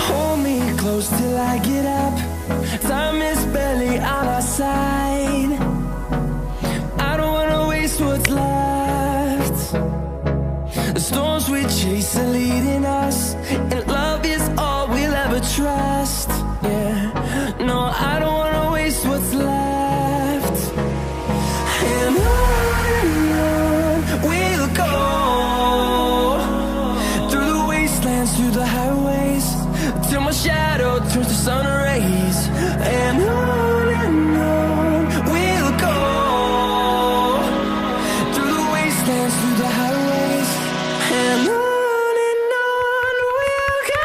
Hold me close till I get up. Time is barely on our side. I don't wanna waste what's left. The storms we chase are leading us, and love is all we'll ever trust. Yeah, no, I don't wanna waste what's left. And on we'll go, through the wastelands, through the highways, till my shadow turns to sun rays. And on we'll go, through the wastelands, through the highways, and on we'll go.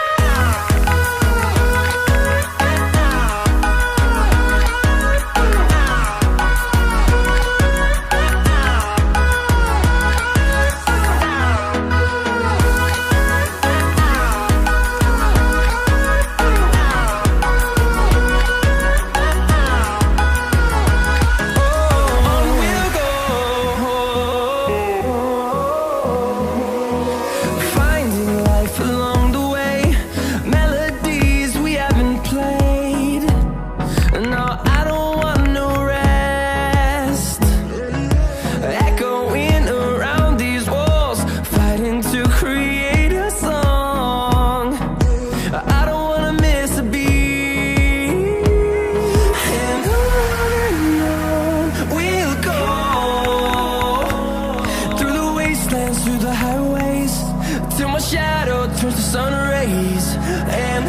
Through the highways, till my shadow turns to sun rays. And